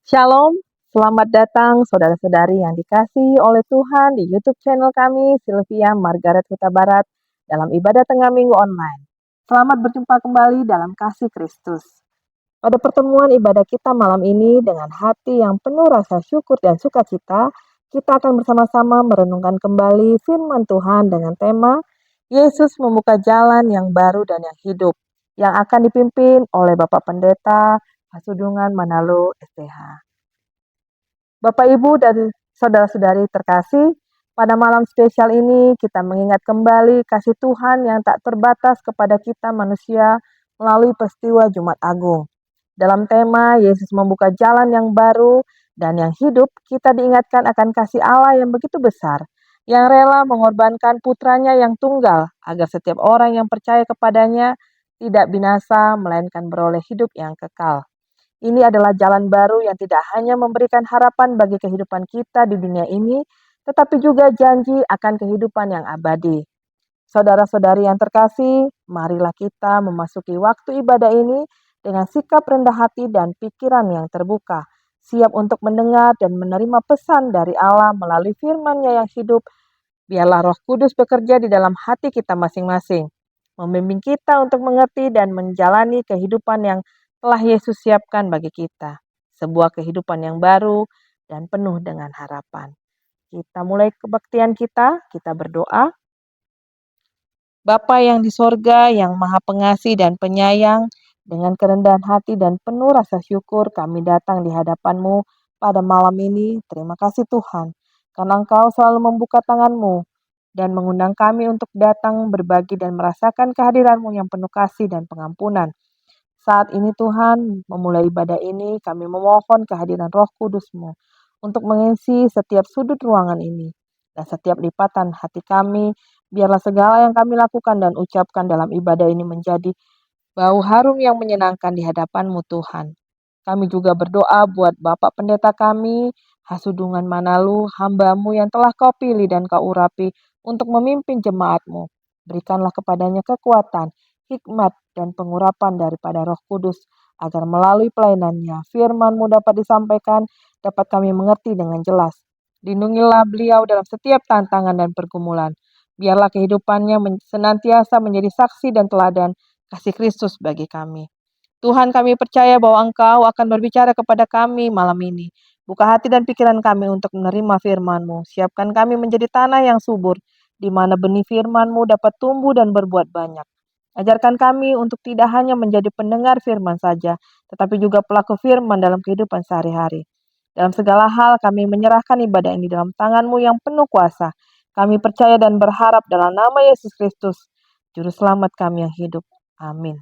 Shalom, selamat datang saudara-saudari yang dikasihi oleh Tuhan di YouTube channel kami, Sylvia Margaret Huta Barat, dalam ibadah tengah minggu online. Selamat berjumpa kembali dalam kasih Kristus. Pada pertemuan ibadah kita malam ini dengan hati yang penuh rasa syukur dan sukacita, kita akan bersama-sama merenungkan kembali firman Tuhan dengan tema Yesus membuka jalan yang baru dan yang hidup, yang akan dipimpin oleh Bapak Pendeta Hasudungan Manalo STH. Bapak, Ibu, dan saudara-saudari terkasih, pada malam spesial ini kita mengingat kembali kasih Tuhan yang tak terbatas kepada kita manusia melalui peristiwa Jumat Agung. Dalam tema Yesus membuka jalan yang baru dan yang hidup, kita diingatkan akan kasih Allah yang begitu besar, yang rela mengorbankan putranya yang tunggal agar setiap orang yang percaya kepadanya tidak binasa melainkan beroleh hidup yang kekal. Ini adalah jalan baru yang tidak hanya memberikan harapan bagi kehidupan kita di dunia ini, tetapi juga janji akan kehidupan yang abadi. Saudara-saudari yang terkasih, marilah kita memasuki waktu ibadah ini dengan sikap rendah hati dan pikiran yang terbuka, siap untuk mendengar dan menerima pesan dari Allah melalui firman-Nya yang hidup. Biarlah Roh Kudus bekerja di dalam hati kita masing-masing, membimbing kita untuk mengerti dan menjalani kehidupan yang telah Yesus siapkan bagi kita. Sebuah kehidupan yang baru dan penuh dengan harapan. Kita mulai kebaktian kita berdoa. Bapa yang di sorga, yang maha pengasih dan penyayang, dengan kerendahan hati dan penuh rasa syukur kami datang di hadapan-Mu pada malam ini. Terima kasih Tuhan, karena Engkau selalu membuka tangan-Mu dan mengundang kami untuk datang berbagi dan merasakan kehadiran-Mu yang penuh kasih dan pengampunan. Saat ini Tuhan, memulai ibadah ini kami memohon kehadiran Roh Kudus-Mu untuk mengisi setiap sudut ruangan ini dan setiap lipatan hati kami. Biarlah segala yang kami lakukan dan ucapkan dalam ibadah ini menjadi bau harum yang menyenangkan di hadapan-Mu Tuhan. Kami juga berdoa buat Bapak Pendeta kami, Hasudungan Manalo, hamba-Mu yang telah Kau pilih dan Kau urapi untuk memimpin jemaat-Mu. Berikanlah kepadanya kekuatan, hikmat, dan pengurapan daripada Roh Kudus, agar melalui pelayanannya, firman-Mu dapat disampaikan, dapat kami mengerti dengan jelas. Lindungilah beliau dalam setiap tantangan dan pergumulan. Biarlah kehidupannya senantiasa menjadi saksi dan teladan kasih Kristus bagi kami. Tuhan, kami percaya bahwa Engkau akan berbicara kepada kami malam ini. Buka hati dan pikiran kami untuk menerima firman-Mu. Siapkan kami menjadi tanah yang subur, di mana benih firman-Mu dapat tumbuh dan berbuat banyak. Ajarkan kami untuk tidak hanya menjadi pendengar firman saja, tetapi juga pelaku firman dalam kehidupan sehari-hari. Dalam segala hal kami menyerahkan ibadah ini dalam tangan-Mu yang penuh kuasa. Kami percaya dan berharap dalam nama Yesus Kristus, Juru Selamat kami yang hidup. Amin.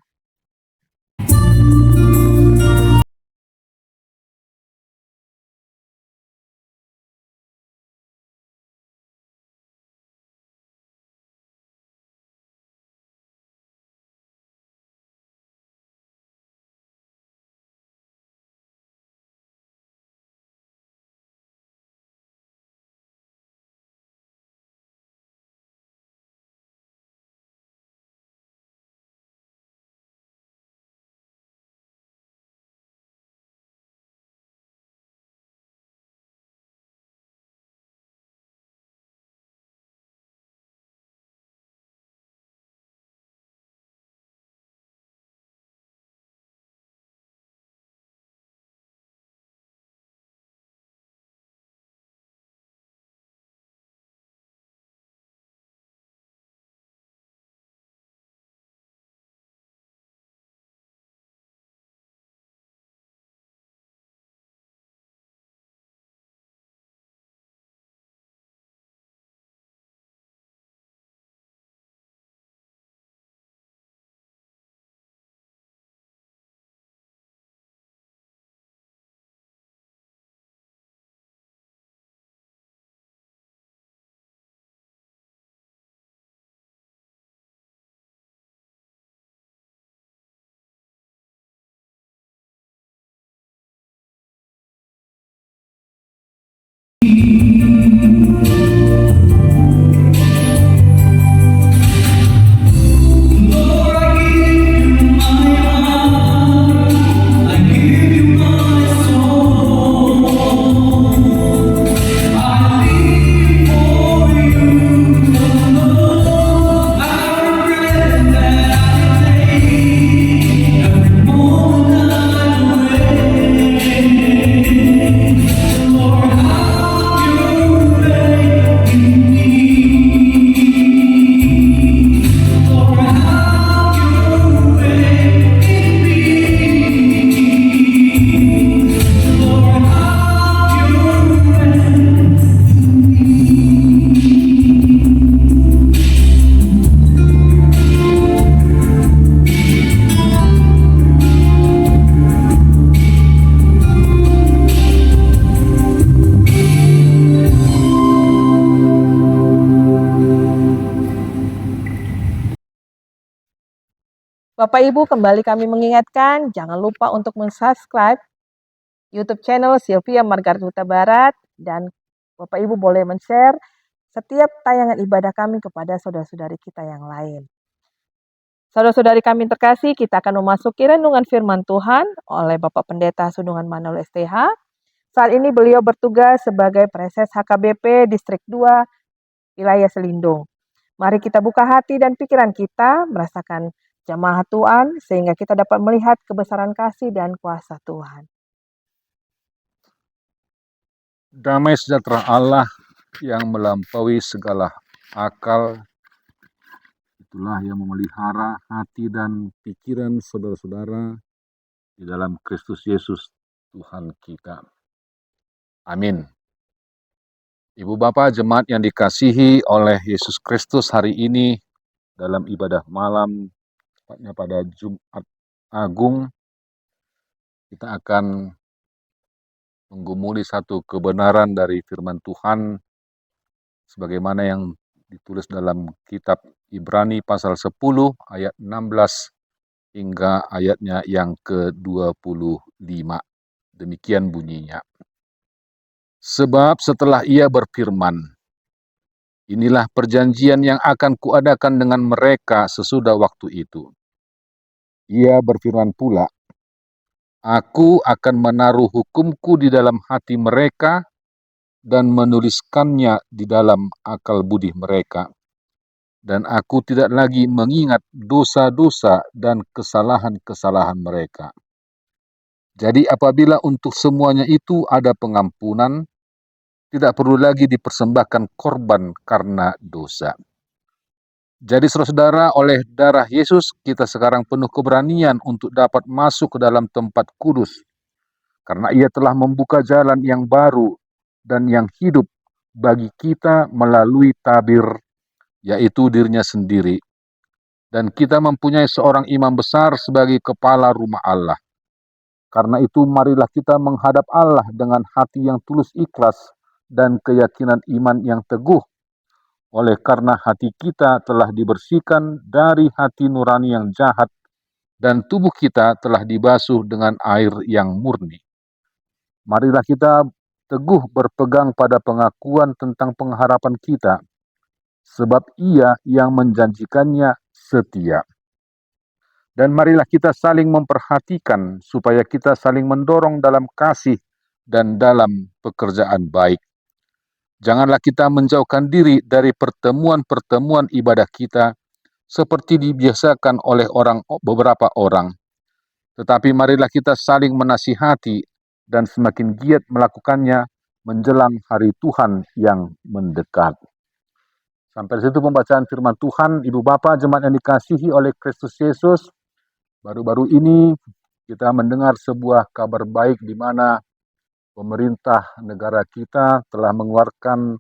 Bapak Ibu, kembali kami mengingatkan, jangan lupa untuk mensubscribe YouTube channel Sylvia Margaret Huta Barat, dan Bapak Ibu boleh men-share setiap tayangan ibadah kami kepada saudara-saudari kita yang lain. Saudara-saudari kami terkasih, kita akan memasuki renungan firman Tuhan oleh Bapak Pendeta Sundungan Manul STH. Saat ini beliau bertugas sebagai Preses HKBP Distrik 2 Wilayah Selindung. Mari kita buka hati dan pikiran kita, merasakan jamaah Tuhan, sehingga kita dapat melihat kebesaran kasih dan kuasa Tuhan. Damai sejahtera Allah yang melampaui segala akal, itulah yang memelihara hati dan pikiran saudara-saudara di dalam Kristus Yesus Tuhan kita. Amin. Ibu Bapak jemaat yang dikasihi oleh Yesus Kristus, hari ini dalam ibadah malam, tepatnya pada Jumat Agung, kita akan menggumuli satu kebenaran dari firman Tuhan sebagaimana yang ditulis dalam kitab Ibrani pasal 10 ayat 16 hingga ayatnya yang ke-25. Demikian bunyinya. Sebab setelah ia berfirman, inilah perjanjian yang akan kuadakan dengan mereka sesudah waktu itu. Ia berfirman pula, aku akan menaruh hukumku di dalam hati mereka dan menuliskannya di dalam akal budi mereka. Dan aku tidak lagi mengingat dosa-dosa dan kesalahan-kesalahan mereka. Jadi apabila untuk semuanya itu ada pengampunan, tidak perlu lagi dipersembahkan korban karena dosa. Jadi saudara-saudara, oleh darah Yesus kita sekarang penuh keberanian untuk dapat masuk ke dalam tempat kudus. Karena ia telah membuka jalan yang baru dan yang hidup bagi kita melalui tabir, yaitu dirinya sendiri. Dan kita mempunyai seorang imam besar sebagai kepala rumah Allah. Karena itu marilah kita menghadap Allah dengan hati yang tulus ikhlas dan keyakinan iman yang teguh. Oleh karena hati kita telah dibersihkan dari hati nurani yang jahat dan tubuh kita telah dibasuh dengan air yang murni. Marilah kita teguh berpegang pada pengakuan tentang pengharapan kita, sebab ia yang menjanjikannya setia. Dan marilah kita saling memperhatikan supaya kita saling mendorong dalam kasih dan dalam pekerjaan baik. Janganlah kita menjauhkan diri dari pertemuan-pertemuan ibadah kita seperti dibiasakan oleh beberapa orang. Tetapi marilah kita saling menasihati dan semakin giat melakukannya menjelang hari Tuhan yang mendekat. Sampai di situ pembacaan firman Tuhan. Ibu Bapa jemaat yang dikasihi oleh Kristus Yesus, baru-baru ini kita mendengar sebuah kabar baik di mana pemerintah negara kita telah mengeluarkan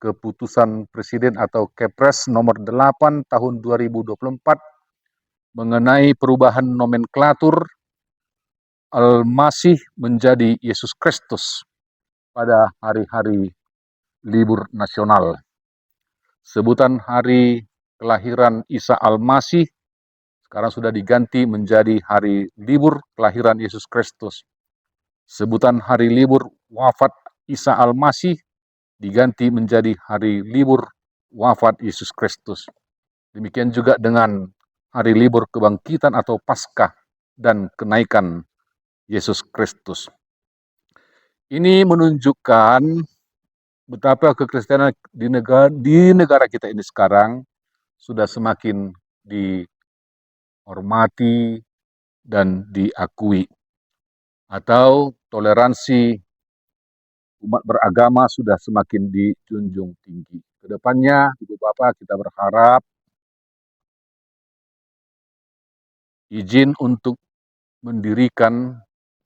keputusan Presiden atau Kepres nomor 8 tahun 2024 mengenai perubahan nomenklatur Al-Masih menjadi Yesus Kristus pada hari-hari libur nasional. Sebutan hari kelahiran Isa Al-Masih sekarang sudah diganti menjadi hari libur kelahiran Yesus Kristus. Sebutan hari libur wafat Isa Al-Masih diganti menjadi hari libur wafat Yesus Kristus. Demikian juga dengan hari libur kebangkitan atau Paskah dan kenaikan Yesus Kristus. Ini menunjukkan betapa kekristenan di negara kita ini sekarang sudah semakin dihormati dan diakui, atau toleransi umat beragama sudah semakin dijunjung tinggi. Kedepannya, Ibu Bapak, kita berharap izin untuk mendirikan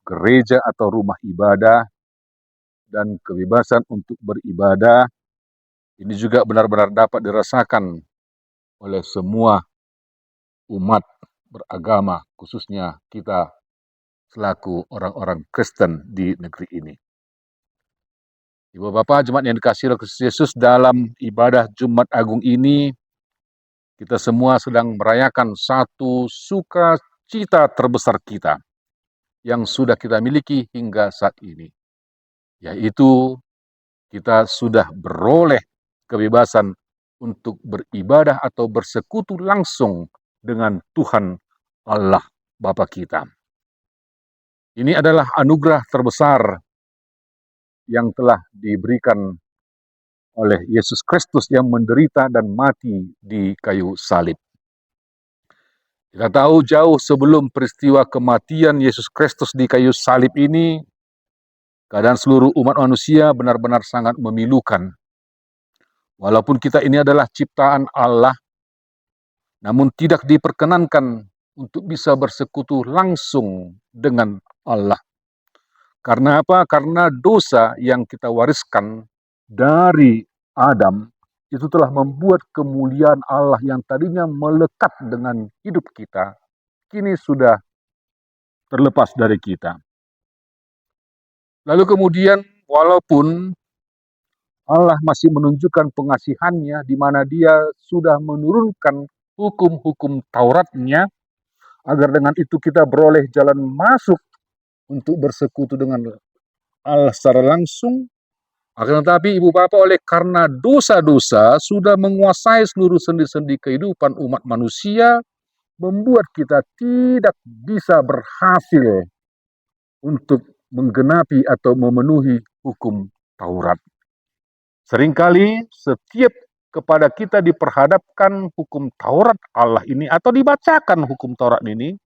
gereja atau rumah ibadah dan kebebasan untuk beribadah ini juga benar-benar dapat dirasakan oleh semua umat beragama, khususnya kita selaku orang-orang Kristen di negeri ini. Ibu Bapak, jemaat yang dikasihi oleh Kristus Yesus, dalam ibadah Jumat Agung ini kita semua sedang merayakan satu sukacita terbesar kita yang sudah kita miliki hingga saat ini, yaitu kita sudah beroleh kebebasan untuk beribadah atau bersekutu langsung dengan Tuhan Allah Bapa kita. Ini adalah anugerah terbesar yang telah diberikan oleh Yesus Kristus yang menderita dan mati di kayu salib. Kita tahu jauh sebelum peristiwa kematian Yesus Kristus di kayu salib ini, keadaan seluruh umat manusia benar-benar sangat memilukan. Walaupun kita ini adalah ciptaan Allah, namun tidak diperkenankan untuk bisa bersekutu langsung dengan Allah. Karena apa? Karena dosa yang kita wariskan dari Adam itu telah membuat kemuliaan Allah yang tadinya melekat dengan hidup kita, kini sudah terlepas dari kita. Lalu kemudian, walaupun Allah masih menunjukkan pengasihannya di mana Dia sudah menurunkan hukum-hukum Tauratnya, agar dengan itu kita beroleh jalan masuk untuk bersekutu dengan Allah secara langsung. Akan tetapi Ibu Bapak, oleh karena dosa-dosa sudah menguasai seluruh sendi-sendi kehidupan umat manusia, membuat kita tidak bisa berhasil untuk menggenapi atau memenuhi hukum Taurat. Seringkali setiap kepada kita diperhadapkan hukum Taurat Allah ini atau dibacakan hukum Taurat ini,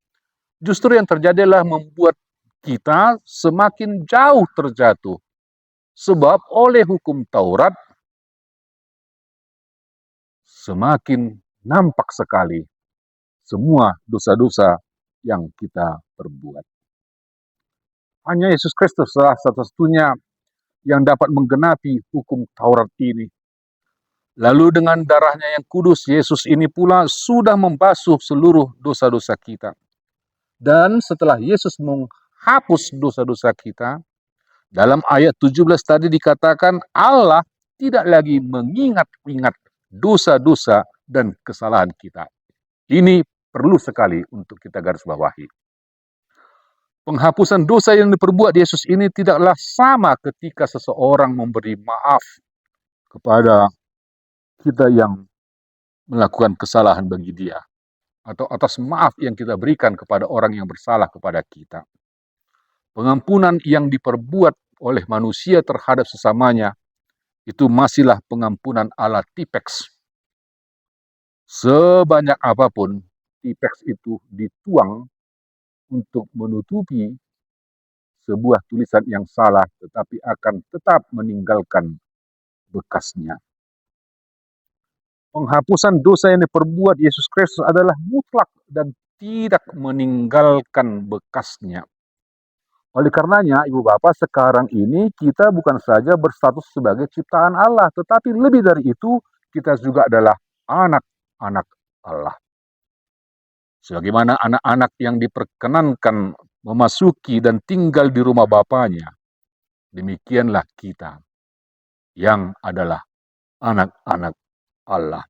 justru yang terjadi adalah membuat kita semakin jauh terjatuh. Sebab oleh hukum Taurat semakin nampak sekali semua dosa-dosa yang kita perbuat. Hanya Yesus Kristus salah satu-satunya yang dapat menggenapi hukum Taurat ini. Lalu dengan darahnya yang kudus, Yesus ini pula sudah membasuh seluruh dosa-dosa kita. Dan setelah Yesus menghapus dosa-dosa kita, dalam ayat 17 tadi dikatakan Allah tidak lagi mengingat-ingat dosa-dosa dan kesalahan kita. Ini perlu sekali untuk kita garis bawahi. Penghapusan dosa yang diperbuat Yesus ini tidaklah sama ketika seseorang memberi maaf kepada kita yang melakukan kesalahan bagi dia, atau atas maaf yang kita berikan kepada orang yang bersalah kepada kita. Pengampunan yang diperbuat oleh manusia terhadap sesamanya itu masihlah pengampunan ala tipex. Sebanyak apapun tipex itu dituang untuk menutupi sebuah tulisan yang salah, tetapi akan tetap meninggalkan bekasnya. Penghapusan dosa yang diperbuat Yesus Kristus adalah mutlak dan tidak meninggalkan bekasnya. Oleh karenanya, Ibu Bapak, sekarang ini kita bukan saja berstatus sebagai ciptaan Allah, tetapi lebih dari itu, kita juga adalah anak-anak Allah. Sebagaimana anak-anak yang diperkenankan memasuki dan tinggal di rumah Bapaknya, demikianlah kita yang adalah anak-anak Allah.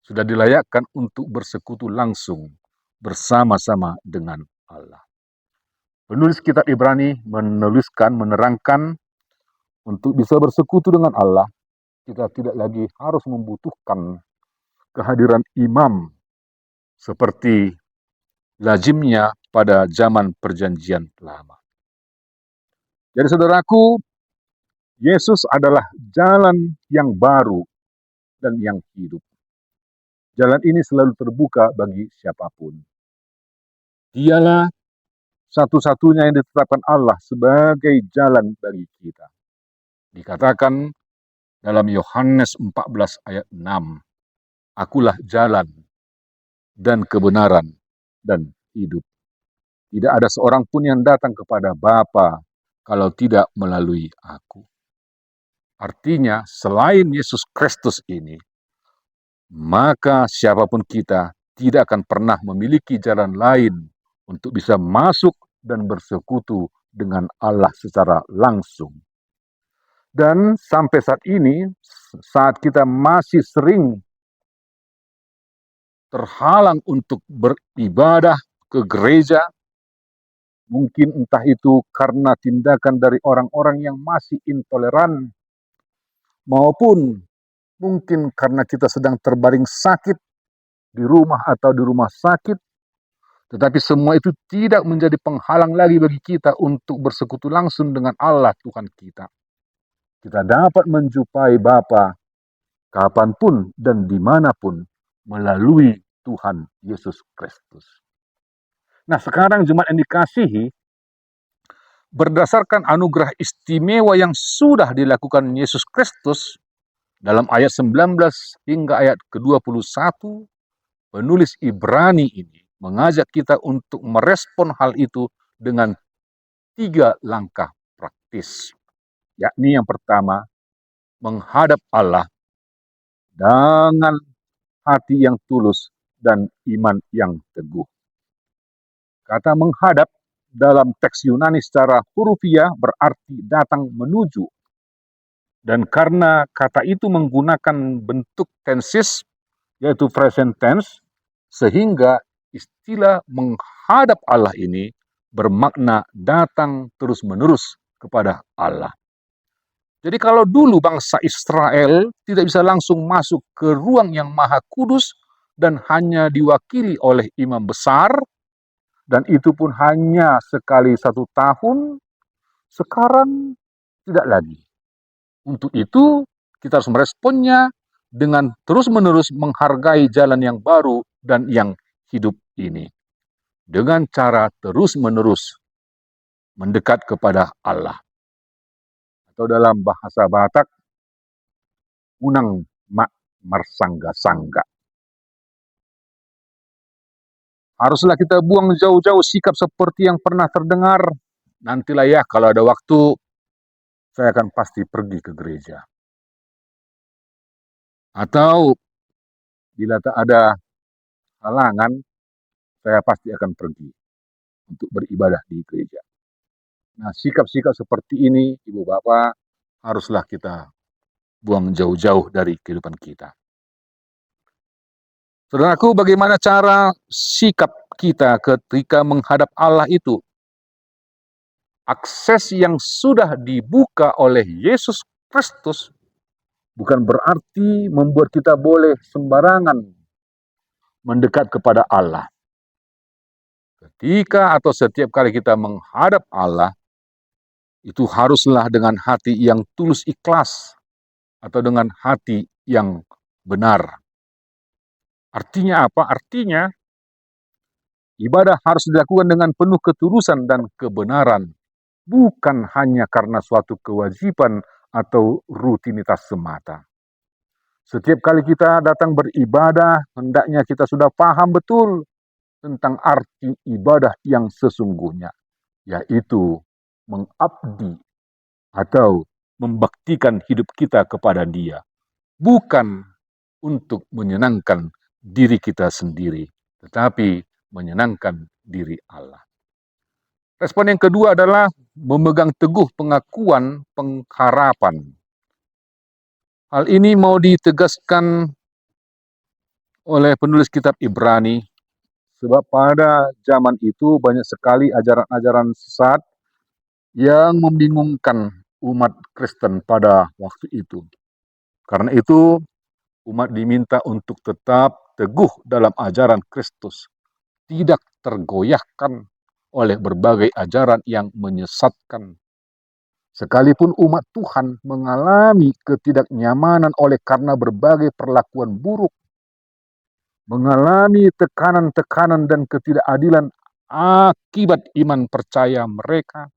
Sudah dilayakkan untuk bersekutu langsung bersama-sama dengan Allah. Penulis kitab Ibrani menerangkan untuk bisa bersekutu dengan Allah, kita tidak lagi harus membutuhkan kehadiran imam seperti lazimnya pada zaman perjanjian lama. Jadi saudaraku, Yesus adalah jalan yang baru dan yang hidup. Jalan ini selalu terbuka bagi siapapun. Dialah satu-satunya yang ditetapkan Allah sebagai jalan bagi kita. Dikatakan dalam Yohanes 14 ayat 6, Akulah jalan dan kebenaran dan hidup. Tidak ada seorang pun yang datang kepada Bapa kalau tidak melalui aku. Artinya, selain Yesus Kristus ini, maka siapapun kita tidak akan pernah memiliki jalan lain untuk bisa masuk dan bersekutu dengan Allah secara langsung. Dan sampai saat ini, saat kita masih sering terhalang untuk beribadah ke gereja, mungkin entah itu karena tindakan dari orang-orang yang masih intoleran, maupun mungkin karena kita sedang terbaring sakit di rumah atau di rumah sakit, tetapi semua itu tidak menjadi penghalang lagi bagi kita untuk bersekutu langsung dengan Allah Tuhan kita. Kita dapat menjumpai Bapa kapanpun dan dimanapun melalui Tuhan Yesus Kristus. Nah, sekarang jemaat yang dikasihi, berdasarkan anugerah istimewa yang sudah dilakukan Yesus Kristus, dalam ayat 19 hingga ayat ke-21, penulis Ibrani ini mengajak kita untuk merespon hal itu dengan 3 langkah praktis. Yakni yang pertama, menghadap Allah dengan hati yang tulus dan iman yang teguh. Kata menghadap dalam teks Yunani secara hurufiah berarti datang menuju. Dan karena kata itu menggunakan bentuk tenses, yaitu present tense, sehingga istilah menghadap Allah ini bermakna datang terus-menerus kepada Allah. Jadi kalau dulu bangsa Israel tidak bisa langsung masuk ke ruang yang maha kudus dan hanya diwakili oleh imam besar, dan itu pun hanya sekali 1 tahun, sekarang tidak lagi. Untuk itu kita harus meresponnya dengan terus-menerus menghargai jalan yang baru dan yang hidup ini. Dengan cara terus-menerus mendekat kepada Allah. Atau dalam bahasa Batak, unang mak marsangga-sangga. Haruslah kita buang jauh-jauh sikap seperti yang pernah terdengar. Nantilah ya, kalau ada waktu, saya akan pasti pergi ke gereja. Atau bila tak ada halangan, saya pasti akan pergi untuk beribadah di gereja. Nah, sikap-sikap seperti ini, Ibu Bapak, haruslah kita buang jauh-jauh dari kehidupan kita. Saudaraku, bagaimana cara sikap kita ketika menghadap Allah itu? Akses yang sudah dibuka oleh Yesus Kristus bukan berarti membuat kita boleh sembarangan mendekat kepada Allah. Ketika atau setiap kali kita menghadap Allah, itu haruslah dengan hati yang tulus ikhlas atau dengan hati yang benar. Artinya apa? Artinya ibadah harus dilakukan dengan penuh ketulusan dan kebenaran, bukan hanya karena suatu kewajiban atau rutinitas semata. Setiap kali kita datang beribadah, hendaknya kita sudah paham betul tentang arti ibadah yang sesungguhnya, yaitu mengabdi atau membaktikan hidup kita kepada Dia, bukan untuk menyenangkan diri kita sendiri, tetapi menyenangkan diri Allah. Respon yang kedua adalah memegang teguh pengakuan pengharapan. Hal ini mau ditegaskan oleh penulis kitab Ibrani, sebab pada zaman itu banyak sekali ajaran-ajaran sesat yang membingungkan umat Kristen pada waktu itu. Karena itu, umat diminta untuk tetap teguh dalam ajaran Kristus, tidak tergoyahkan oleh berbagai ajaran yang menyesatkan. Sekalipun umat Tuhan mengalami ketidaknyamanan oleh karena berbagai perlakuan buruk, mengalami tekanan-tekanan dan ketidakadilan akibat iman percaya mereka,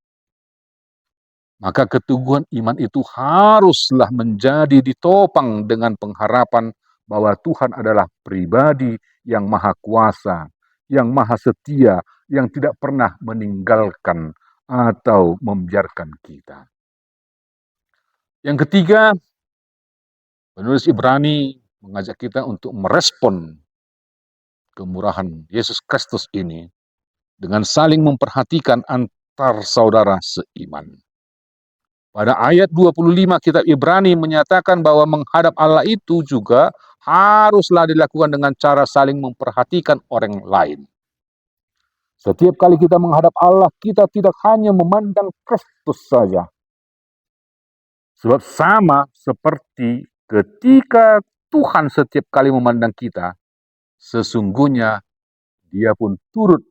maka keteguhan iman itu haruslah menjadi ditopang dengan pengharapan bahwa Tuhan adalah pribadi yang maha kuasa, yang maha setia, yang tidak pernah meninggalkan atau membiarkan kita. Yang ketiga, penulis Ibrani mengajak kita untuk merespon kemurahan Yesus Kristus ini dengan saling memperhatikan antar saudara seiman. Pada ayat 25 kitab Ibrani menyatakan bahwa menghadap Allah itu juga haruslah dilakukan dengan cara saling memperhatikan orang lain. Setiap kali kita menghadap Allah, kita tidak hanya memandang Kristus saja. Sebab sama seperti ketika Tuhan setiap kali memandang kita, sesungguhnya Dia pun turut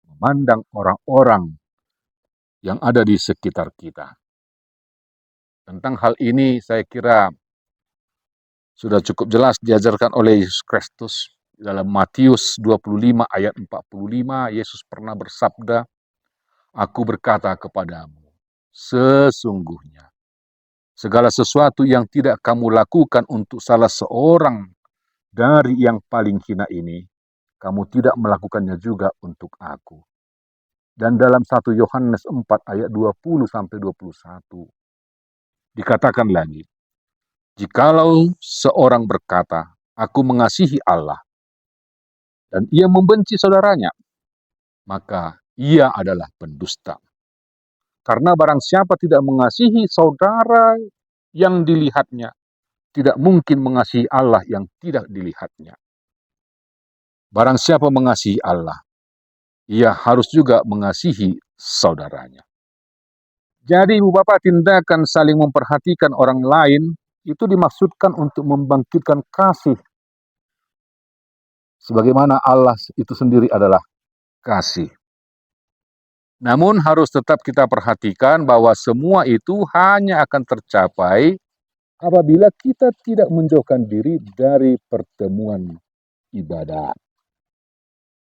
memandang orang-orang yang ada di sekitar kita. Tentang hal ini saya kira sudah cukup jelas diajarkan oleh Yesus Kristus. Dalam Matius 25 ayat 45, Yesus pernah bersabda, "Aku berkata kepadamu, sesungguhnya segala sesuatu yang tidak kamu lakukan untuk salah seorang dari yang paling hina ini, kamu tidak melakukannya juga untuk aku." Dan dalam 1 Yohanes 4 ayat 20-21 dikatakan lagi, "Jikalau seorang berkata, aku mengasihi Allah, dan ia membenci saudaranya, maka ia adalah pendusta. Karena barang siapa tidak mengasihi saudara yang dilihatnya, tidak mungkin mengasihi Allah yang tidak dilihatnya. Barang siapa mengasihi Allah, ia harus juga mengasihi saudaranya." Jadi Ibu Bapak, tindakan saling memperhatikan orang lain itu dimaksudkan untuk membangkitkan kasih. Sebagaimana Allah itu sendiri adalah kasih. Namun harus tetap kita perhatikan bahwa semua itu hanya akan tercapai apabila kita tidak menjauhkan diri dari pertemuan ibadah.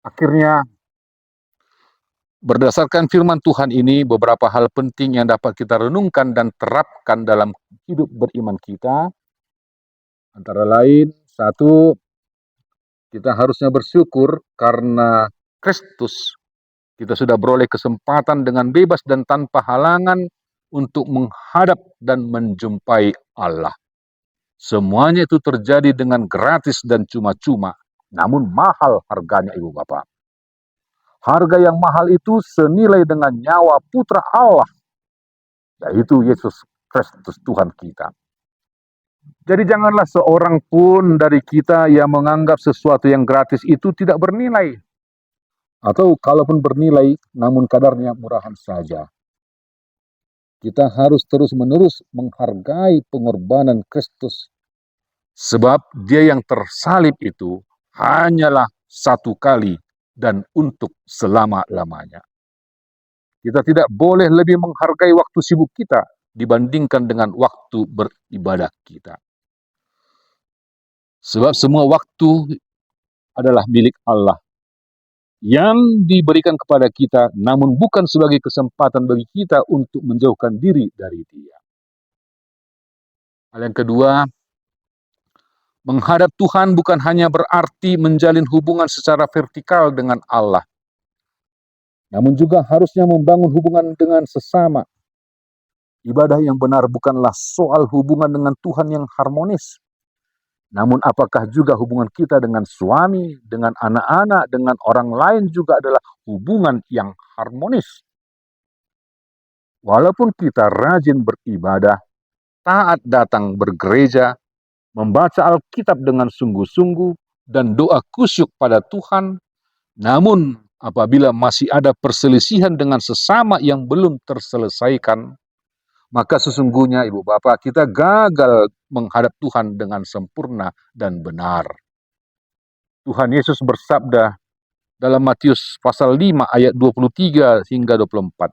Akhirnya, berdasarkan firman Tuhan ini, beberapa hal penting yang dapat kita renungkan dan terapkan dalam hidup beriman kita. Antara lain, satu, kita harusnya bersyukur karena Kristus. Kita sudah beroleh kesempatan dengan bebas dan tanpa halangan untuk menghadap dan menjumpai Allah. Semuanya itu terjadi dengan gratis dan cuma-cuma, namun mahal harganya Ibu Bapak. Harga yang mahal itu senilai dengan nyawa putra Allah, yaitu Yesus Kristus Tuhan kita. Jadi janganlah seorang pun dari kita yang menganggap sesuatu yang gratis itu tidak bernilai. Atau kalaupun bernilai, namun kadarnya murahan saja. Kita harus terus-menerus menghargai pengorbanan Kristus. Sebab dia yang tersalib itu hanyalah satu kali dan untuk selama-lamanya. Kita tidak boleh lebih menghargai waktu sibuk kita dibandingkan dengan waktu beribadah kita. Sebab semua waktu adalah milik Allah yang diberikan kepada kita, namun bukan sebagai kesempatan bagi kita untuk menjauhkan diri dari Dia. Hal yang kedua, menghadap Tuhan bukan hanya berarti menjalin hubungan secara vertikal dengan Allah, namun juga harusnya membangun hubungan dengan sesama. Ibadah yang benar bukanlah soal hubungan dengan Tuhan yang harmonis, namun apakah juga hubungan kita dengan suami, dengan anak-anak, dengan orang lain juga adalah hubungan yang harmonis. Walaupun kita rajin beribadah, taat datang bergereja, membaca Alkitab dengan sungguh-sungguh, dan doa kusyuk pada Tuhan, namun apabila masih ada perselisihan dengan sesama yang belum terselesaikan, maka sesungguhnya Ibu Bapak, kita gagal menghadap Tuhan dengan sempurna dan benar. Tuhan Yesus bersabda dalam Matius pasal 5 ayat 23 hingga 24.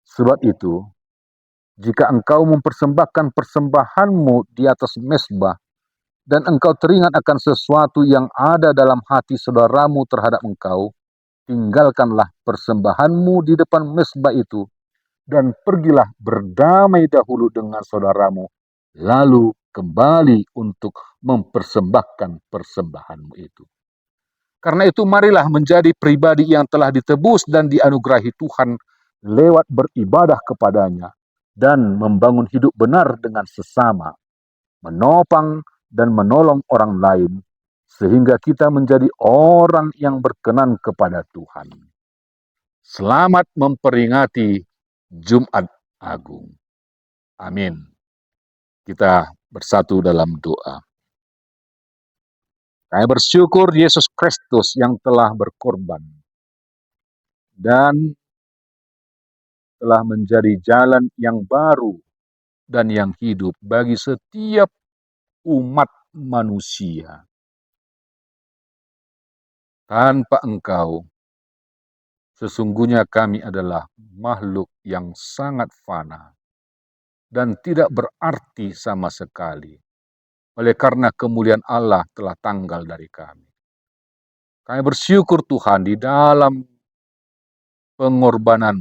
Sebab itu, jika engkau mempersembahkan persembahanmu di atas mezbah, dan engkau teringat akan sesuatu yang ada dalam hati saudaramu terhadap engkau, tinggalkanlah persembahanmu di depan mezbah itu, dan pergilah berdamai dahulu dengan saudaramu, lalu kembali untuk mempersembahkan persembahanmu itu. Karena itu marilah menjadi pribadi yang telah ditebus dan dianugerahi Tuhan lewat beribadah kepadanya dan membangun hidup benar dengan sesama, menopang dan menolong orang lain, sehingga kita menjadi orang yang berkenan kepada Tuhan. Selamat memperingati Jumat Agung. Amin. Kita bersatu dalam doa. Kami bersyukur Yesus Kristus yang telah berkorban dan telah menjadi jalan yang baru dan yang hidup bagi setiap umat manusia. Tanpa Engkau, sesungguhnya kami adalah makhluk yang sangat fana dan tidak berarti sama sekali. Oleh karena kemuliaan Allah telah tanggal dari kami. Kami bersyukur Tuhan di dalam pengorbanan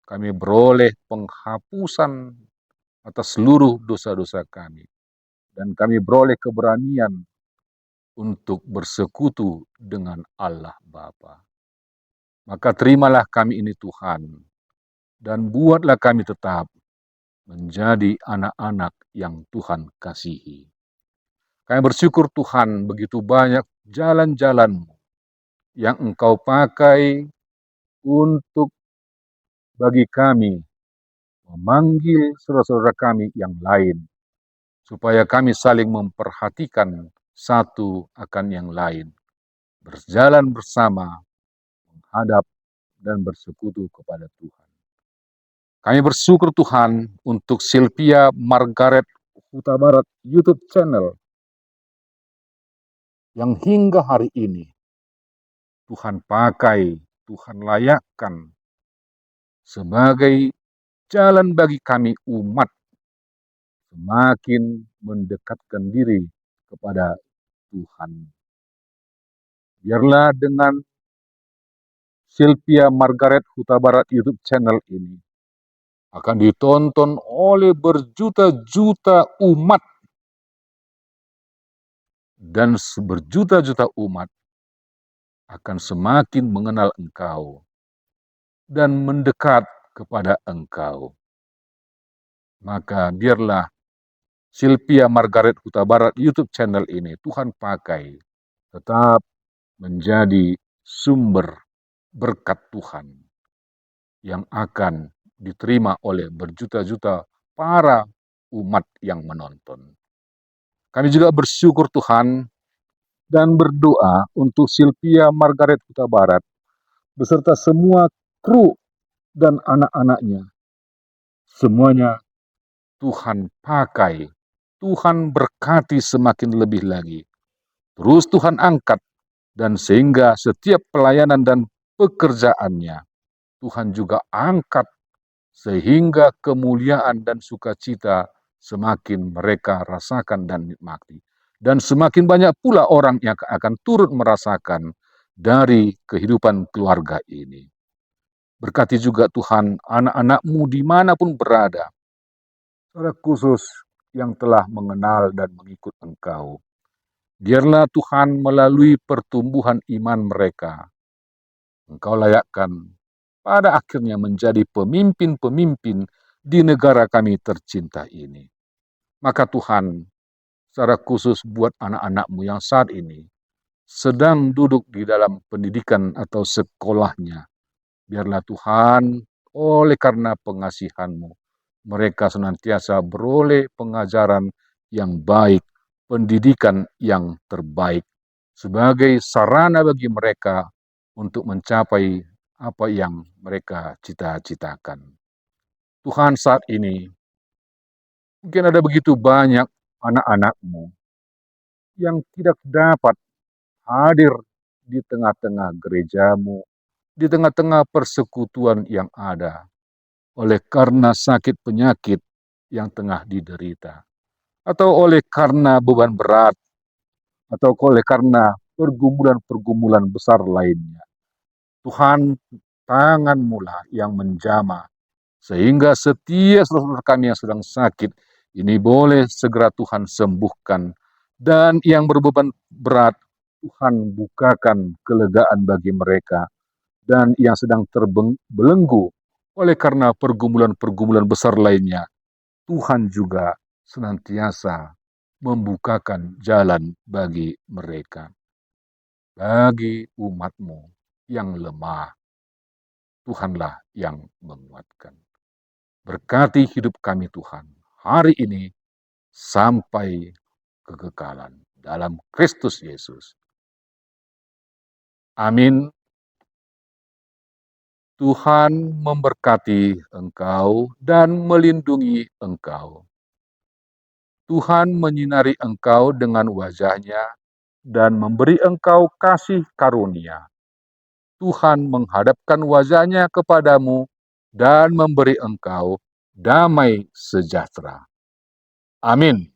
kami beroleh penghapusan atas seluruh dosa-dosa kami. Dan kami beroleh keberanian untuk bersekutu dengan Allah Bapa. Maka terimalah kami ini Tuhan, dan buatlah kami tetap menjadi anak-anak yang Tuhan kasihi. Kami bersyukur Tuhan begitu banyak jalan-jalan yang Engkau pakai untuk bagi kami memanggil saudara-saudara kami yang lain, supaya kami saling memperhatikan satu akan yang lain, berjalan bersama, menghadap dan bersekutu kepada Tuhan. Kami bersyukur Tuhan untuk Sylvia Margaret Huta Barat YouTube channel yang hingga hari ini Tuhan pakai, Tuhan layakkan sebagai jalan bagi kami umat semakin mendekatkan diri kepada Tuhan. Biarlah dengan Sylvia Margaret Huta Barat YouTube channel ini akan ditonton oleh berjuta-juta umat, dan berjuta-juta umat akan semakin mengenal Engkau dan mendekat kepada Engkau. Maka biarlah Sylvia Margaret Huta Barat YouTube channel ini Tuhan pakai tetap menjadi sumber berkat Tuhan yang akan diterima oleh berjuta-juta para umat yang menonton. Kami juga bersyukur Tuhan dan berdoa untuk Sylvia Margaret Huta Barat beserta semua kru dan anak-anaknya. Semuanya Tuhan pakai, Tuhan berkati semakin lebih lagi. Terus Tuhan angkat, dan sehingga setiap pelayanan dan pekerjaannya Tuhan juga angkat, sehingga kemuliaan dan sukacita semakin mereka rasakan dan nikmati. Dan semakin banyak pula orang yang akan turut merasakan dari kehidupan keluarga ini. Berkati juga Tuhan anak-anak-Mu dimanapun berada, secara khusus yang telah mengenal dan mengikut Engkau. Biarlah Tuhan melalui pertumbuhan iman mereka, Engkau layakkan pada akhirnya menjadi pemimpin-pemimpin di negara kami tercinta ini. Maka Tuhan, secara khusus buat anak-anak-Mu yang saat ini sedang duduk di dalam pendidikan atau sekolahnya, biarlah Tuhan, oleh karena pengasihan-Mu, mereka senantiasa beroleh pengajaran yang baik, pendidikan yang terbaik, sebagai sarana bagi mereka untuk mencapai apa yang mereka cita-citakan. Tuhan, saat ini mungkin ada begitu banyak anak-anak-Mu yang tidak dapat hadir di tengah-tengah gereja-Mu, di tengah-tengah persekutuan yang ada, oleh karena sakit penyakit yang tengah diderita, atau oleh karena beban berat, atau oleh karena pergumulan-pergumulan besar lainnya. Tuhan, tangan-Mu lah yang menjamah, sehingga setiap saudara kami yang sedang sakit ini boleh segera Tuhan sembuhkan, dan yang berbeban berat Tuhan bukakan kelegaan bagi mereka, dan yang sedang terbelenggu oleh karena pergumulan-pergumulan besar lainnya, Tuhan juga senantiasa membukakan jalan bagi mereka. Bagi umat-Mu yang lemah, Tuhanlah yang menguatkan. Berkati hidup kami Tuhan, hari ini sampai kekekalan dalam Kristus Yesus. Amin. Tuhan memberkati engkau dan melindungi engkau. Tuhan menyinari engkau dengan wajah-Nya dan memberi engkau kasih karunia. Tuhan menghadapkan wajah-Nya kepadamu dan memberi engkau damai sejahtera. Amin.